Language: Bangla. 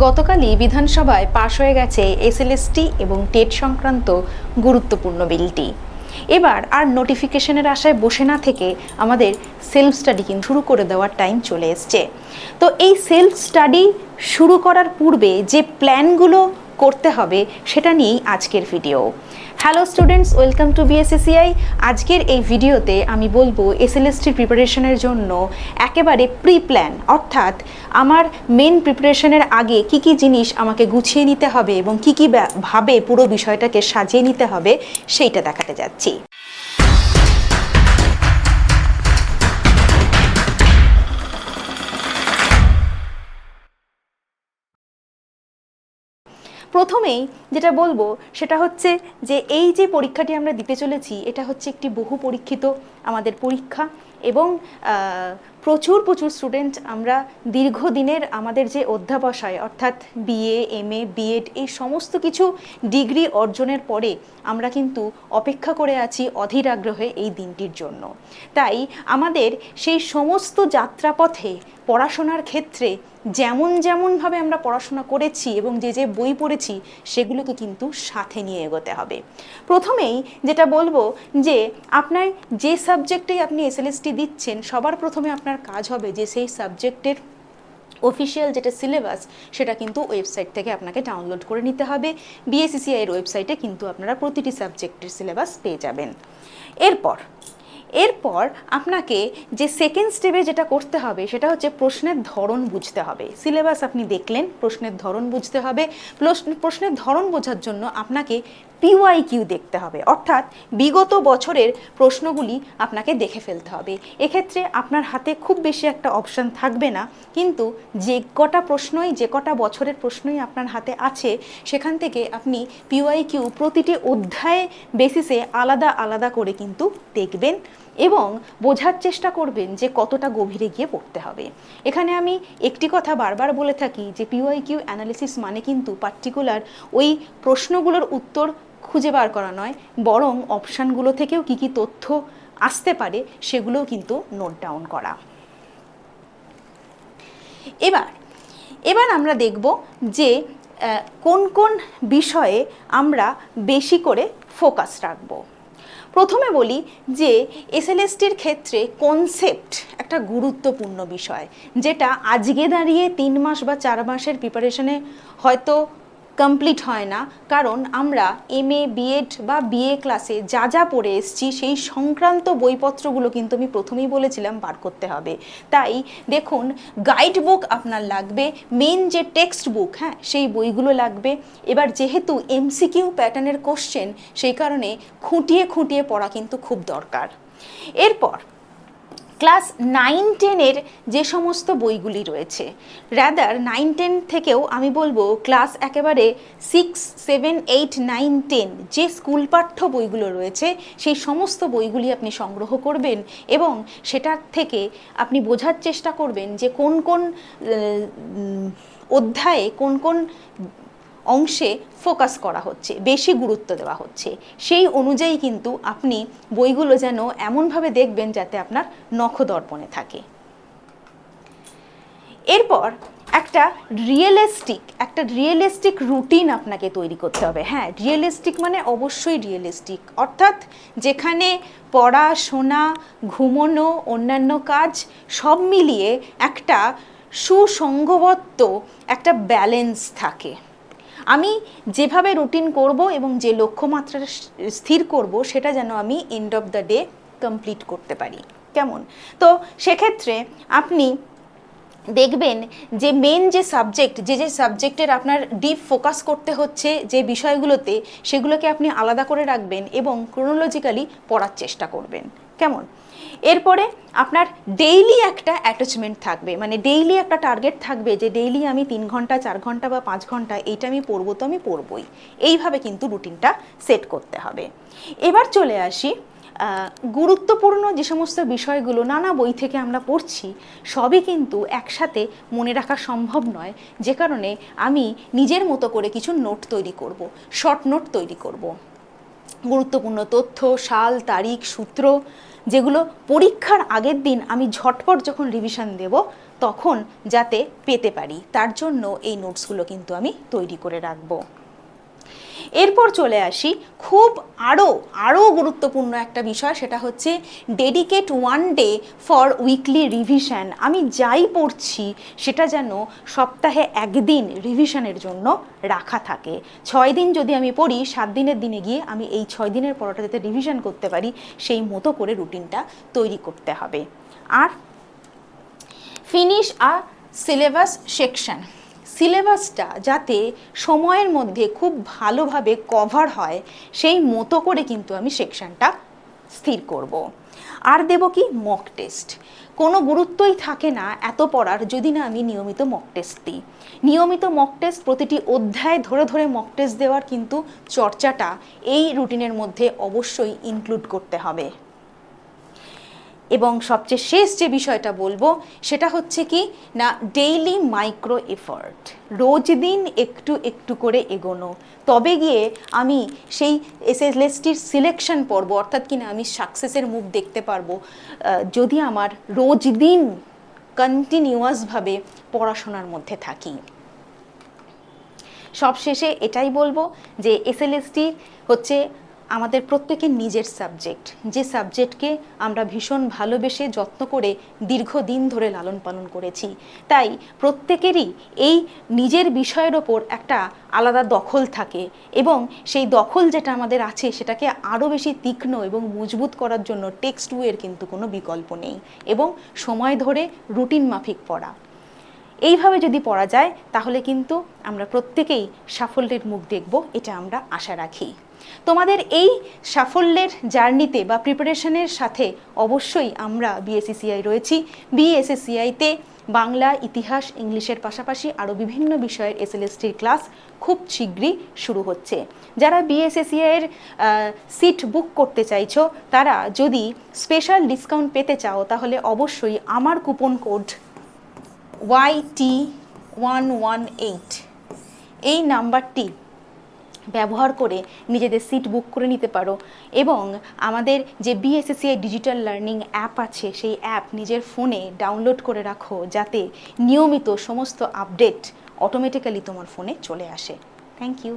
গতকালই বিধানসভায় পাশ হয়ে গেছে এসএলএসটি এবং টেট সংক্রান্ত গুরুত্বপূর্ণ বিলটি। এবার আর নোটিফিকেশনের আশায় বসে না থেকে আমাদের সেলফ স্টাডি কিন্তু শুরু করে দেওয়ার টাইম চলে এসছে। তো এই সেলফ স্টাডি শুরু করার পূর্বে যে প্ল্যানগুলো করতে হবে সেটা নিয়েই আজকের video. Hello students, welcome to BSCCI. আজকের এই ভিডিওতে আমি বলবো এসএলএসটির প্রিপারেশনের জন্য একেবারে প্রি প্ল্যান, অর্থাৎ আমার মেন প্রিপারেশনের আগে কি কি জিনিস আমাকে গুছিয়ে নিতে হবে এবং কি কি ভাবে পুরো বিষয়টাকে সাজিয়ে নিতে হবে সেইটা দেখাতে যাচ্ছি। প্রথমেই যেটা বলবো সেটা হচ্ছে যে এই যে পরীক্ষাটি আমরা দিতে চলেছি এটা হচ্ছে একটি বহু পরীক্ষিত আমাদের পরীক্ষা এবং প্রচুর স্টুডেন্ট আমরা দীর্ঘদিনের আমাদের যে অধ্যাবসায় অর্থাৎ বিএ, এমএ, বিএড এই সমস্ত কিছু ডিগ্রি অর্জনের পরে আমরা কিন্তু অপেক্ষা করে আছি অধীর আগ্রহে এই দিনটির জন্য। তাই আমাদের সেই সমস্ত যাত্রাপথে পড়াশোনার ক্ষেত্রে যেমনভাবে আমরা পড়াশোনা করেছি এবং যে বই পড়েছি সেগুলোকে কিন্তু সাথে নিয়ে এগোতে হবে। প্রথমেই যেটা বলবো যে আপনার যে সাবজেক্টেই আপনি এসএলএসটি দিচ্ছেন সবার প্রথমে আপনার কাজ হবে যে সেই সাবজেক্টের অফিসিয়াল যেটা সিলেবাস সেটা কিন্তু ওয়েবসাইট থেকে আপনাকে ডাউনলোড করে নিতে হবে। বিএসসিসিআই এর ওয়েবসাইটে কিন্তু আপনারা প্রতিটি সাবজেক্টের সিলেবাস পেয়ে যাবেন। এরপর আপনাকে যে সেকেন্ড স্টেপে যেটা করতে হবে সেটা হচ্ছে প্রশ্নের ধরন বুঝতে হবে। সিলেবাস আপনি দেখলেন, প্রশ্নের ধরন বুঝতে হবে। প্রশ্নের ধরন বোঝার জন্য আপনাকে পিওয়াইকিউ দেখতে হবে, অর্থাৎ বিগত বছরের প্রশ্নগুলি আপনাকে দেখে ফেলতে হবে। এক্ষেত্রে আপনার হাতে খুব বেশি একটা অপশান থাকবে না, কিন্তু যে কটা বছরের প্রশ্নই আপনার হাতে আছে সেখান থেকে আপনি পিওয়াইকিউ প্রতিটি অধ্যায়ে বেসিসে আলাদা আলাদা করে কিন্তু দেখবেন এবং বোঝার চেষ্টা করবেন যে কতটা গভীরে গিয়ে পড়তে হবে। এখানে আমি একটি কথা বারবার বলে থাকি যে পিওয়াইকিউ অ্যানালিসিস মানে কিন্তু পার্টিকুলার ওই প্রশ্নগুলোর উত্তর খুঁজে বার করা নয়, বরং অপশানগুলো থেকেও কি কি তথ্য আসতে পারে সেগুলোও কিন্তু নোট ডাউন করা। এবার আমরা দেখব যে কোন কোন বিষয়ে আমরা বেশি করে ফোকাস রাখব। প্রথমে বলি যে এসএলএসটির ক্ষেত্রে কনসেপ্ট একটা গুরুত্বপূর্ণ বিষয়, যেটা আজকে দাঁড়িয়ে 3 মাস বা 4 মাসের প্রিপারেশনে হয়তো কমপ্লিট হয় না, কারণ আমরা এমএ, বিএড বা বিএ ক্লাসে যা পড়ে এসেছি সেই সংক্রান্ত বইপত্রগুলো কিন্তু আমি প্রথমেই বলেছিলাম বার করতে হবে। তাই দেখুন, গাইড বুক আপনার লাগবে, মেন যে টেক্সট বুক, সেই বইগুলো লাগবে। এবার যেহেতু এমসিকিউ প্যাটার্নের কোশ্চেন, সেই কারণে খুঁটিয়ে পড়া কিন্তু খুব দরকার। এরপর ক্লাস 9-10-এর যে সমস্ত বইগুলি রয়েছে, রাদার 9-10 থেকেও আমি বলবো ক্লাস একেবারে 6, 7, 8, 9, 10 যে স্কুল পাঠ্য বইগুলো রয়েছে সেই সমস্ত বইগুলি আপনি সংগ্রহ করবেন এবং সেটার থেকে আপনি বোঝার চেষ্টা করবেন যে কোন কোন অধ্যায়ে কোন কোন অংশে ফোকাস করা হচ্ছে, বেশি গুরুত্ব দেওয়া হচ্ছে। সেই অনুযায়ী কিন্তু আপনি বইগুলো যেন এমনভাবে দেখবেন যাতে আপনার নখদর্পণে থাকে। এরপর একটা রিয়েলিস্টিক রুটিন আপনাকে তৈরি করতে হবে। রিয়েলিস্টিক মানে অবশ্যই রিয়েলিস্টিক, অর্থাৎ যেখানে পড়াশোনা, ঘুমোনো, অন্যান্য কাজ সব মিলিয়ে একটা সুসংঘবদ্ধ একটা ব্যালেন্স থাকে। আমি যেভাবে রুটিন করব এবং যে লক্ষ্যমাত্রা স্থির করব সেটা যেন আমি end of the day complete করতে পারি। কেমন? তো সেক্ষেত্রে আপনি দেখবেন যে মেন যে সাবজেক্ট, যে সাবজেক্টের আপনার ডিপ ফোকাস করতে হচ্ছে যে বিষয়গুলোতে, সেগুলোকে আপনি আলাদা করে রাখবেন এবং ক্রোনোলজিক্যালি পড়ার চেষ্টা করবেন। কেমন? এরপরে আপনার ডেইলি একটা অ্যাটাচমেন্ট থাকবে, মানে ডেইলি একটা টার্গেট থাকবে যে ডেইলি আমি 3 ঘন্টা, 4 ঘন্টা বা 5 ঘন্টা এইটা আমি পড়বো, তো আমি পড়বই। এইভাবে কিন্তু রুটিনটা সেট করতে হবে। এবার চলে আসি গুরুত্বপূর্ণ যে সমস্ত বিষয়গুলো নানা বই থেকে আমরা পড়ছি, সবই কিন্তু একসাথে মনে রাখা সম্ভব নয়, যে কারণে আমি নিজের মতো করে কিছু নোট তৈরি করব, শর্ট নোট তৈরি করব। গুরুত্বপূর্ণ তথ্য, সাল, তারিখ, সূত্র, যেগুলো পরীক্ষার আগের দিন আমি ঝটপট যখন রিভিশন দেব তখন যাতে পেতে পারি, তার জন্য এই নোটসগুলো কিন্তু আমি তৈরি করে রাখবো। এরপর চলে আসি খুব আরও গুরুত্বপূর্ণ একটা বিষয়, সেটা হচ্ছে dedicate 1 day for weekly revision. আমি যাই পড়ছি সেটা যেন সপ্তাহে 1 দিন রিভিশনের জন্য রাখা থাকে। 6 দিন যদি আমি পড়ি, 7 দিনের দিনে গিয়ে আমি এই 6 দিনের পড়াটা যাতে রিভিশন করতে পারি সেই মতো করে রুটিনটা তৈরি করতে হবে। আর ফিনিশ আ সিলেবাস সেকশন, সিলেবাসটা যাতে সময়ের মধ্যে খুব ভালোভাবে কভার হয় সেই মতো করে কিন্তু আমি সেকশনটা স্থির করব। আর দেব কি মক টেস্ট। কোনো গুরুত্বই থাকে না এত পড়ার যদি না আমি নিয়মিত মক টেস্ট দিই। নিয়মিত মক টেস্ট, প্রতিটি অধ্যায় ধরে ধরে মক টেস্ট দেওয়ার কিন্তু চর্চাটা এই রুটিনের মধ্যে অবশ্যই ইনক্লুড করতে হবে। এবং সবচেয়ে শেষ যে বিষয়টা বলবো সেটা হচ্ছে কি না, ডেইলি মাইক্রো এফার্ট, রোজ দিন একটু একটু করে এগোনো, তবে গিয়ে আমি সেই এসএলএসটির সিলেকশন পর্ব অর্থাৎ কি না আমি সাকসেসের মুখ দেখতে পারবো যদি আমার রোজ দিন কন্টিনিউয়াসভাবে পড়াশোনার মধ্যে থাকি। সবশেষে এটাই বলবো যে এসএলএসটি হচ্ছে আমাদের প্রত্যেকের নিজের সাবজেক্ট, যে সাবজেক্টকে আমরা ভীষণ ভালোবেসে যত্ন করে দীর্ঘদিন ধরে লালন পালন করেছি। তাই প্রত্যেকেরই এই নিজের বিষয়ের ওপর একটা আলাদা দখল থাকে এবং সেই দখল যেটা আমাদের আছে সেটাকে আরও বেশি তীক্ষ্ণ এবং মজবুত করার জন্য টেক্সট বইয়ের কিন্তু কোনো বিকল্প নেই এবং সময় ধরে রুটিন মাফিক পড়া, এইভাবে যদি পড়া যায় তাহলে কিন্তু আমরা প্রত্যেকেই সাফল্যের মুখ দেখব, এটা আমরা আশা রাখি। তোমাদের এই সাফল্যের জার্নিতে বা প্রিপারেশনের সাথে অবশ্যই আমরা বিএসসিসিআই রয়েছি। বিএসসিসিআইতে বাংলা, ইতিহাস, ইংলিশের পাশাপাশি আরও বিভিন্ন বিষয়ের এসএলএসটির ক্লাস খুব শীঘ্রই শুরু হচ্ছে। যারা বিএসসিসিআইয়ের সিট বুক করতে চাইছো তারা যদি স্পেশাল ডিসকাউন্ট পেতে চাও তাহলে অবশ্যই আমার কুপন কোড YT118 এই নাম্বারটি ব্যবহার করে নিজেদের সিট বুক করে নিতে পারো এবং আমাদের যে বিএসসিসিআই ডিজিটাল লার্নিং অ্যাপ আছে সেই অ্যাপ নিজের ফোনে ডাউনলোড করে রাখো যাতে নিয়মিত সমস্ত আপডেট অটোমেটিক্যালি তোমার ফোনে চলে আসে। Thank you.